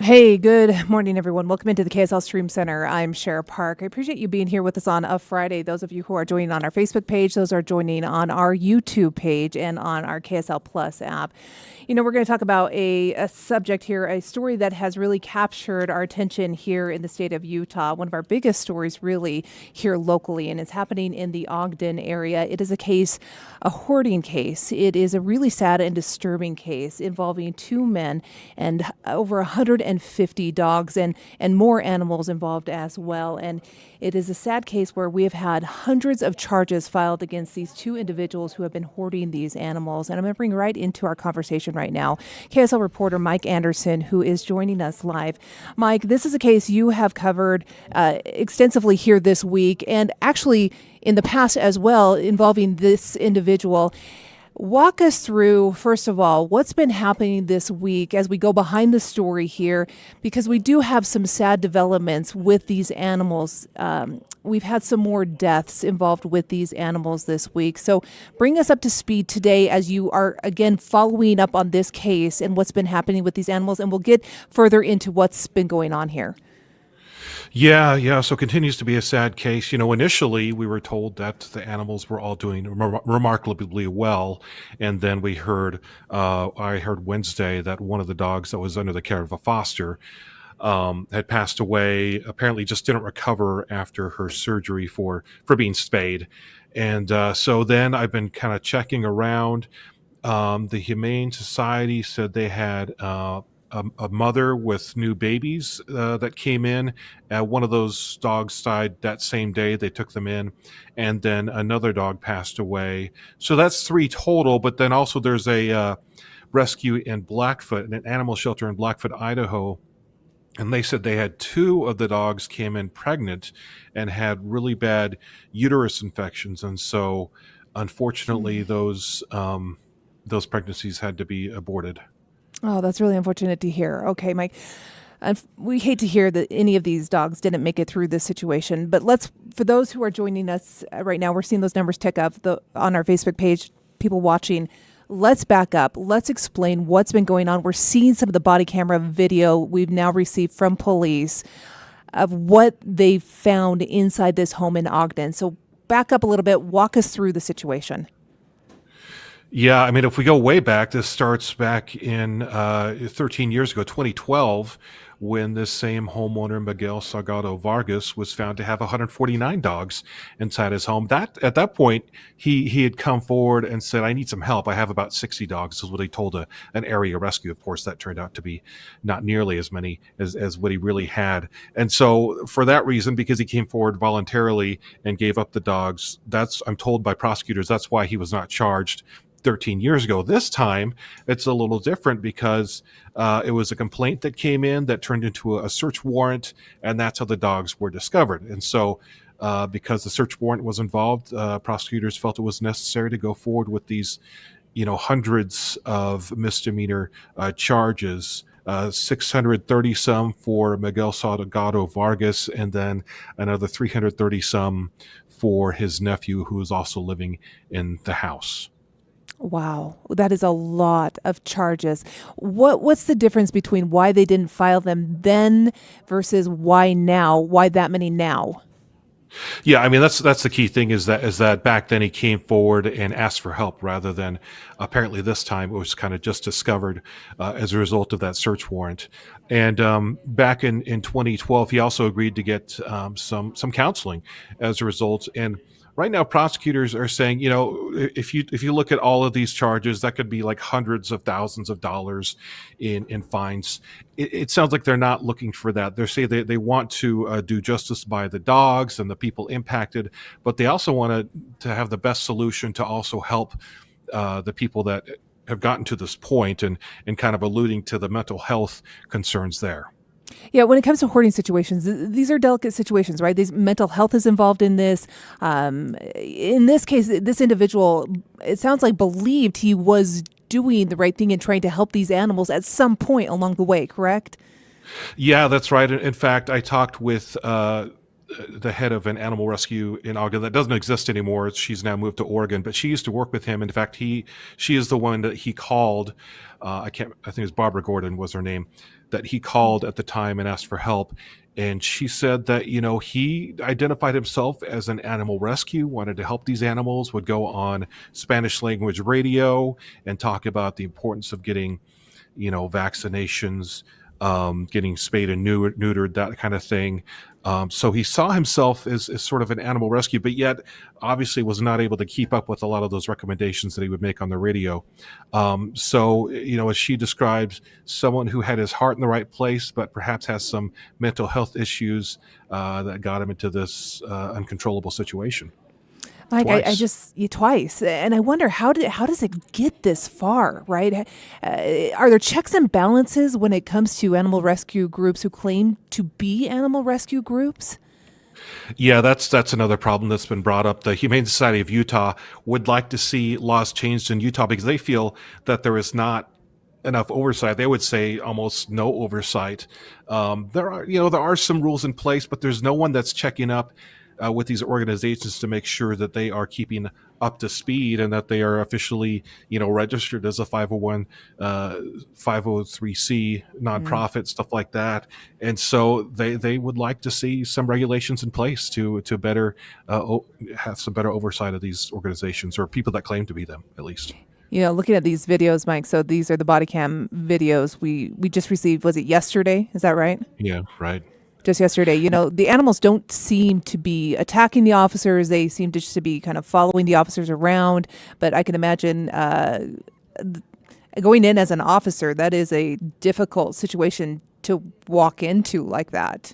Hey, good morning, everyone. Welcome into the KSL Stream Center. I'm Shara Park. I appreciate you being here with us on a Friday. Those of you who are joining on our Facebook page, those are joining on our YouTube page and on our KSL Plus app. You know, we're going to talk about a subject here, a story that has really captured our attention here in the state of Utah. One of our biggest stories really here locally, and it's happening in the Ogden area. It is a hoarding case. It is a really sad and disturbing case involving two men and over 150 dogs and more animals involved as well. And it is a sad case where we have had hundreds of charges filed against these two individuals who have been hoarding these animals. And I'm going to bring right into our conversation right now KSL reporter Mike Anderson, who is joining us live. Mike, this is a case you have covered extensively here this week, and actually in the past as well, involving this individual. Walk us through, first of all, what's been happening this week as we go behind the story here, because we do have some sad developments with these animals. We've had some more deaths involved with these animals this week. So bring us up to speed today as you are, again, following up on this case and what's been happening with these animals, and we'll get further into what's been going on here. Yeah. So it continues to be a sad case. Initially we were told that the animals were all doing remarkably well, and then I heard Wednesday that one of the dogs that was under the care of a foster had passed away. Apparently, just didn't recover after her surgery for being spayed, and so then I've been kind of checking around. The Humane Society said they had a mother with new babies that came in. One of those dogs died that same day they took them in, and then another dog passed away. So that's three total, but then also there's a rescue in Blackfoot, an animal shelter in Blackfoot, Idaho, and they said they had two of the dogs came in pregnant and had really bad uterus infections, and so unfortunately those pregnancies had to be aborted. Oh, that's really unfortunate to hear. Okay, Mike. We hate to hear that any of these dogs didn't make it through this situation. But for those who are joining us right now, we're seeing those numbers tick up on our Facebook page, people watching. Let's back up. Let's explain what's been going on. We're seeing some of the body camera video we've now received from police of what they found inside this home in Ogden. So back up a little bit. Walk us through the situation. Yeah, I mean, if we go way back, this starts back in 13 years ago, 2012, when this same homeowner, Miguel Salgado Vargas, was found to have 149 dogs inside his home. At that point, he had come forward and said, "I need some help. I have about 60 dogs." This is what he told an area rescue. Of course, that turned out to be not nearly as many as what he really had. And so for that reason, because he came forward voluntarily and gave up the dogs, I'm told by prosecutors, that's why he was not charged 13 years ago. This time, it's a little different because it was a complaint that came in that turned into a search warrant, and that's how the dogs were discovered. And so because the search warrant was involved, prosecutors felt it was necessary to go forward with these, hundreds of misdemeanor charges. 630 some for Miguel Salgado Vargas, and then another 330 some for his nephew, who is also living in the house. Wow, that is a lot of charges. What's the difference between why they didn't file them then versus why now? Why that many now? Yeah, I mean that's the key thing is that back then he came forward and asked for help rather than apparently this time it was kind of just discovered as a result of that search warrant. And back in 2012, he also agreed to get some counseling as a result. And right now, prosecutors are saying, if you look at all of these charges, that could be like hundreds of thousands of dollars in fines. It sounds like they're not looking for that. They're saying they want to do justice by the dogs and the people impacted, but they also want to have the best solution to also help the people that have gotten to this point, and kind of alluding to the mental health concerns there. Yeah, when it comes to hoarding situations, these are delicate situations, right? These mental health is involved in this. In this case, this individual, it sounds like, believed he was doing the right thing and trying to help these animals at some point along the way, correct? Yeah, that's right. In fact, I talked with the head of an animal rescue in Ogden that doesn't exist anymore. She's now moved to Oregon, but she used to work with him. In fact, she is the one that he called. I think it was Barbara Gordon was her name, that he called at the time and asked for help. And she said that, he identified himself as an animal rescue, wanted to help these animals, would go on Spanish language radio and talk about the importance of getting, vaccinations, getting spayed and neutered, that kind of thing. So he saw himself as sort of an animal rescue, but yet obviously was not able to keep up with a lot of those recommendations that he would make on the radio. So, as she describes, someone who had his heart in the right place, but perhaps has some mental health issues that got him into this uncontrollable situation. Mike, Twice. twice, and I wonder how does it get this far, right? Are there checks and balances when it comes to animal rescue groups who claim to be animal rescue groups? Yeah, that's another problem that's been brought up. The Humane Society of Utah would like to see laws changed in Utah because they feel that there is not enough oversight. They would say almost no oversight. There are some rules in place, but there's no one that's checking up with these organizations to make sure that they are keeping up to speed and that they are officially, registered as a 501, 503c nonprofit, stuff like that. And so they would like to see some regulations in place to better have some better oversight of these organizations, or people that claim to be them, at least. Looking at these videos, Mike, so these are the body cam videos we just received. Was it yesterday? Is that right? Yeah, right. Just yesterday, the animals don't seem to be attacking the officers. They seem to just to be kind of following the officers around. But I can imagine going in as an officer, that is a difficult situation to walk into like that.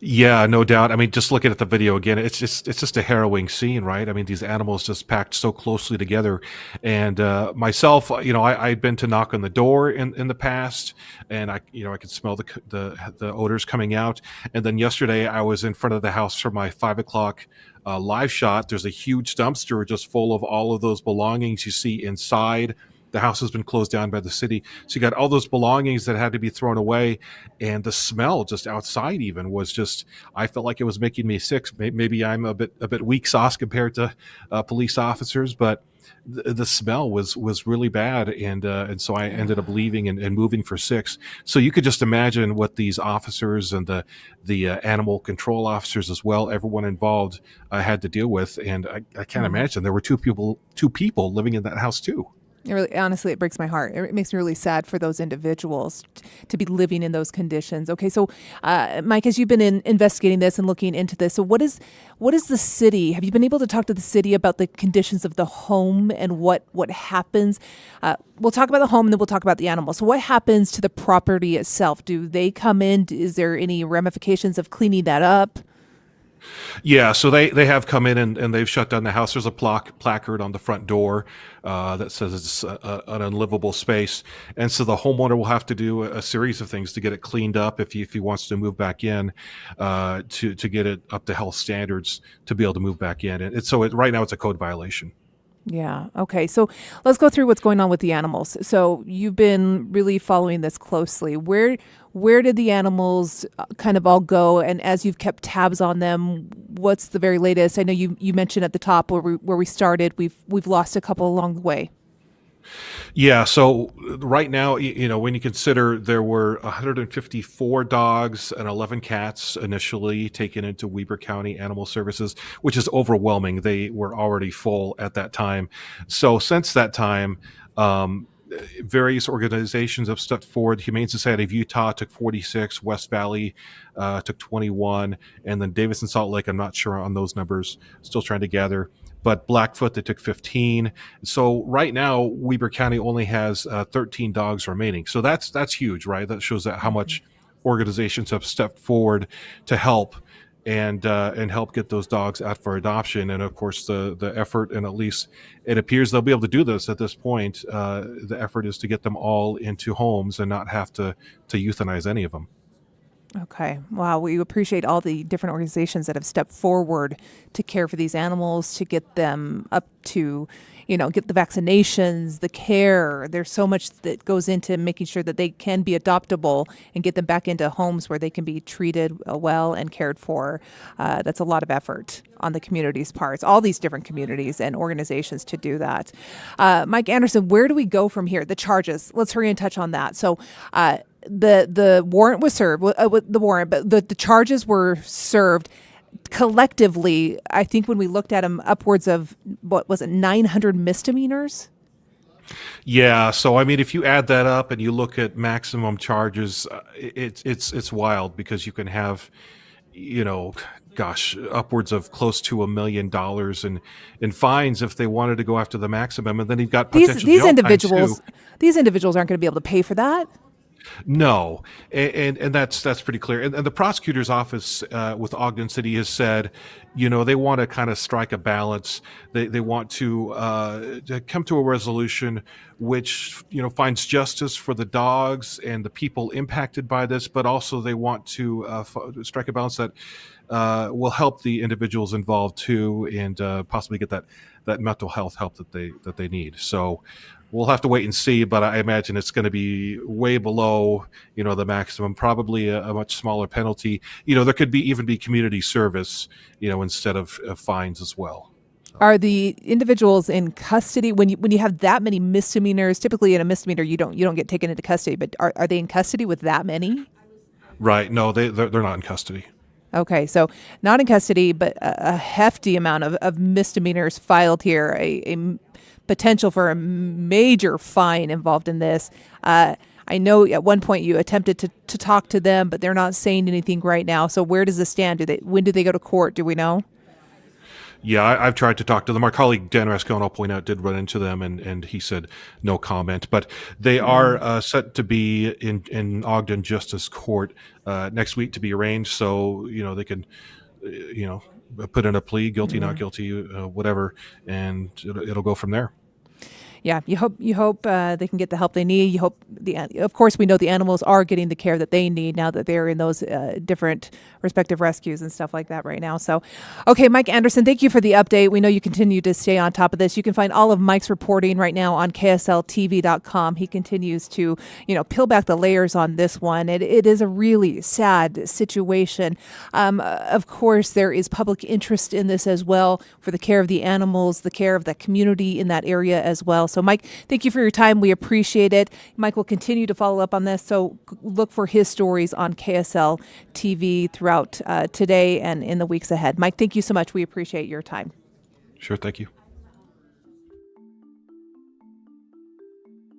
Yeah, no doubt. I mean, just looking at the video again, it's just a harrowing scene, right? I mean, these animals just packed so closely together. And myself, I'd been to knock on the door in the past, and I could smell the odors coming out. And then yesterday, I was in front of the house for my 5 o'clock live shot. There's a huge dumpster just full of all of those belongings you see inside. The house has been closed down by the city. So you got all those belongings that had to be thrown away. And the smell just outside even was just, I felt like it was making me sick. Maybe I'm a bit weak sauce compared to police officers, but the smell was really bad. And so I ended up leaving and moving for 6. So you could just imagine what these officers and the animal control officers as well, everyone involved had to deal with. And I can't imagine there were two people living in that house too. Honestly, it breaks my heart. It makes me really sad for those individuals to be living in those conditions. Okay, so Mike, as you've been investigating this and looking into this, so what is the city? Have you been able to talk to the city about the conditions of the home and what happens? We'll talk about the home and then we'll talk about the animals. So what happens to the property itself? Do they come in? Is there any ramifications of cleaning that up? Yeah, so they have come in and they've shut down the house. There's a placard on the front door that says it's an unlivable space. And so the homeowner will have to do a series of things to get it cleaned up if he wants to move back in, to get it up to health standards to be able to move back in. And right now it's a code violation. Yeah. Okay. So let's go through what's going on with the animals. So you've been really following this closely. Where did the animals kind of all go? And as you've kept tabs on them, what's the very latest? I know you mentioned at the top where we started, we've lost a couple along the way. Yeah, so right now, when you consider there were 154 dogs and 11 cats initially taken into Weber County Animal Services, which is overwhelming. They were already full at that time. So since that time, various organizations have stepped forward. Humane Society of Utah took 46, West Valley took 21, and then Davis and Salt Lake, I'm not sure on those numbers, still trying to gather. But Blackfoot, they took 15. So right now, Weber County only has 13 dogs remaining. So that's huge, right? That shows that how much organizations have stepped forward to help and help get those dogs out for adoption. And of course, the effort, and at least it appears they'll be able to do this at this point. The effort is to get them all into homes and not have to euthanize any of them. Okay. Wow. We appreciate all the different organizations that have stepped forward to care for these animals, to get them up to, get the vaccinations, the care. There's so much that goes into making sure that they can be adoptable and get them back into homes where they can be treated well and cared for. That's a lot of effort on the community's parts, all these different communities and organizations to do that. Mike Anderson, where do we go from here? The charges. Let's hurry and touch on that. So the warrant was served, but the charges were served collectively. I think when we looked at them, upwards of, 900 misdemeanors? Yeah, so I mean, if you add that up and you look at maximum charges, it's wild because you can have, upwards of close to $1 million in fines if they wanted to go after the maximum, and then you've got potential These jail time, individuals. too. These individuals aren't going to be able to pay for that. No, and that's pretty clear. And the prosecutor's office with Ogden City has said, they want to kind of strike a balance. They want to come to a resolution which finds justice for the dogs and the people impacted by this, but also they want to strike a balance that will help the individuals involved too, and possibly get that mental health help that they need. So we'll have to wait and see, but I imagine it's going to be way below, the maximum, probably a much smaller penalty. There could even be community service, instead of fines as well. Are the individuals in custody when you have that many misdemeanors? Typically, in a misdemeanor, you don't get taken into custody, but are they in custody with that many? Right. No, they're not in custody. Okay, so not in custody, but a hefty amount of misdemeanors filed here. A potential for a major fine involved in this. I know at one point you attempted to talk to them, but they're not saying anything right now. So where does this stand? When do they go to court? Do we know? Yeah, I've tried to talk to them. Our colleague Dan Rascone, I'll point out, did run into them, and he said no comment. But they are set to be in Ogden Justice Court next week to be arraigned. So they can put in a plea, guilty, not guilty, whatever, and it'll go from there. Yeah, you hope they can get the help they need. You hope of course, we know the animals are getting the care that they need now that they're in those different respective rescues and stuff like that right now. So, okay, Mike Anderson, thank you for the update. We know you continue to stay on top of this. You can find all of Mike's reporting right now on KSLTV.com. He continues to, peel back the layers on this one. It is a really sad situation. Of course, there is public interest in this as well for the care of the animals, the care of the community in that area as well. So, Mike, thank you for your time. We appreciate it. Mike will continue to follow up on this. So look for his stories on KSL TV throughout today and in the weeks ahead. Mike, thank you so much. We appreciate your time. Sure. Thank you.